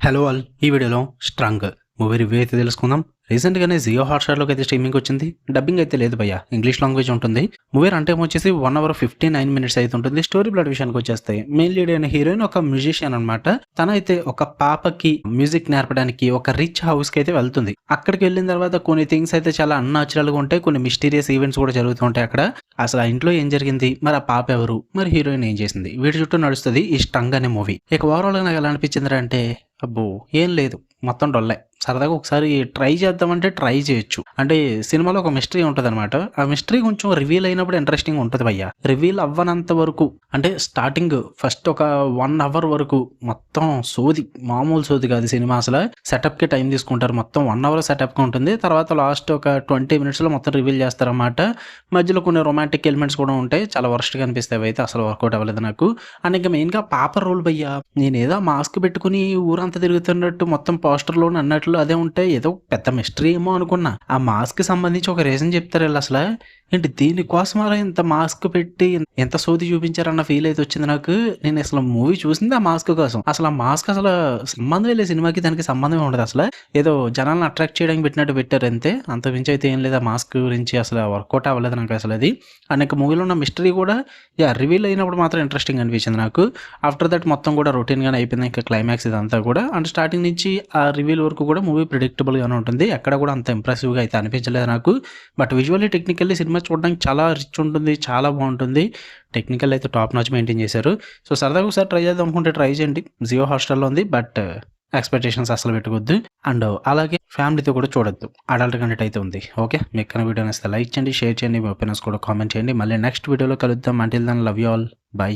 Hello all, ఈ వీడియోలో strong movie review అయితే తెలుసుకుందాం. రీసెంట్గానే జియో హాట్‌స్టార్‌లోకి అయితే స్ట్రీమింగ్ వచ్చింది. డబ్బింగ్ అయితే లేదు భయ్యా, ఇంగ్లీష్ లాంగ్వేజ్ ఉంటుంది. మూవీ రన్ టైమ్ వచ్చేసి 1 అవర్ 59 మినిట్స్ అయితే ఉంటుంది. స్టోరీ ప్లాట్ విషయానికి వచ్చేస్తే మెయిన్ లీడ్ అయిన హీరోయిన్ ఒక మ్యూజిషియన్ అనమాట. తనైతే ఒక పాపకి మ్యూజిక్ నేర్పడానికి ఒక రిచ్ హౌస్‌కి అయితే వెళ్తుంది. అక్కడికి వెళ్ళిన తర్వాత కొన్ని థింగ్స్ అయితే చాలా అన్‌నాచురల్‌గా ఉంటాయి. కొన్ని మిస్టీరియస్ ఈవెంట్స్ కూడా జరుగుతూ ఉంటాయి అక్కడ. అసలు ఆ ఇంట్లో ఏం జరిగింది, మరి ఆ పాప ఎవరు, మరి హీరోయిన్ ఏం చేసింది, వీటి చుట్టూ నడుస్తుంది ఈ స్ట్రంగ్ అనే మూవీ. ఇక ఓవరాల్‌గా నాకు ఎలా అనిపించిందిరా అంటే, అబ్బో! ఏం లేదు, మొత్తం డొల్లే. సరదాగా ఒకసారి ట్రై చేద్దామంటే ట్రై చేయొచ్చు. అంటే సినిమాలో ఒక మిస్టరీ ఉంటదనమాట. ఆ మిస్టరీ కొంచెం రివీల్ అయినప్పుడు ఇంట్రెస్టింగ్ ఉంటది భయ్యా. రివీల్ అవ్వనంత వరకు అంటే స్టార్టింగ్ ఫస్ట్ ఒక 1 అవర్ వరకు మొత్తం సోది, మామూలు సోది కాదు సినిమా అసల. సెటప్‌కి టైం తీసుకుంటారు. మొత్తం 1 అవర్ సెటప్‌గా ఉంటుంది. తర్వాత లాస్ట్ ఒక 20 మినిట్స్‌లో మొత్తం రివీల్ చేస్తారనమాట. మధ్యలో కొన్ని రొమాంటిక్ ఎలిమెంట్స్ కూడా ఉంటాయి. చాలా వరస్ట్‌గా అనిపిస్తాయి అవైతే అసలు వర్కౌట్ అవ్వలేదు నాకు. అండ్ ఇంకా మెయిన్‌గా పాప రోల్ భయ్యా. నేనేదో మాస్క్ పెట్టుకొని ఊరంతా తిరుగుతున్నట్టు మొత్తం పోస్టర్‌లోని అన్నట్లు అదే ఉంటే ఏదో పెద్ద మిస్టరీ ఏమో అనుకున్నా. ఆ మాస్క్‌కి సంబంధించి ఒక రీజన్ చెప్తారు ఈళ్ళసల. ఏంటి దీనికోసమలా ఇంత మాస్క్ పెట్టి ఎంత సోది చూపించారన్న ఫీల్ అయితే వచ్చింది నాకు. నేను అసలు మూవీ చూసింది ఆ మాస్క్ కోసం. అసలు ఆ మాస్క్ అసలు సంబంధమే లేదు సినిమాకి, దానికి సంబంధమే ఉండదు అసల. ఏదో జనాలను అట్రాక్ట్ చేయడానికి పెట్టినట్టు పెట్టారు అంతే. అంతకు మించి అయితే ఏం లేదు. ఆ మాస్క్ గురించి అసలు వర్కౌట్ అవ్వలేదు నాకు అసలు అది. అండ్ ఇంకా మూవీలో ఉన్న మిస్టరీ కూడా రివీల్ అయినప్పుడు మాత్రం ఇంట్రెస్టింగ్ అనిపించింది నాకు. ఆఫ్టర్ దట్ మొత్తం కూడా రొటీన్‌గానే అయిపోయింది. ఇంకా క్లైమాక్స్ ఇదంతా కూడా. అండ్ స్టార్టింగ్ నుంచి ఆ రివీల్ వరకు కూడా మూవీ ప్రిడిక్టబుల్‌గానే ఉంటుంది. ఎక్కడ కూడా అంత ఇంప్రెసివ్‌గా అయితే అనిపించలేదు నాకు. బట్ విజువల్లీ, టెక్నికల్లీ సినిమా చూడడానికి చాలా రిచ్ ఉంటుంది. చాలా బాగుంటుంది. టెక్నికల్ అయితే టాప్ నాచ్ మెయింటైన్ చేశారు. సో సరదాగా ఒకసారి ట్రై చేద్దాం అనుకుంటే ట్రై చేయండి. జియో హాట్‌స్టార్‌లో ఉంది. బట్ ఎక్స్‌పెక్టేషన్స్ అస్సలు పెట్టుకోవద్దు. అండ్ అలాగే ఫ్యామిలీతో కూడా చూడొద్దు. అడల్ట్ కంటెంట్ అయితే ఉంది. ఓకే, మీకు కనుక వీడియో నచ్చితే లైక్ చేయండి, షేర్ చేయండి, మీ ఒపీనియన్స్ కూడా కామెంట్ చేయండి. మళ్ళీ నెక్స్ట్ వీడియోలో కలుద్దాం. Until then love you all. By.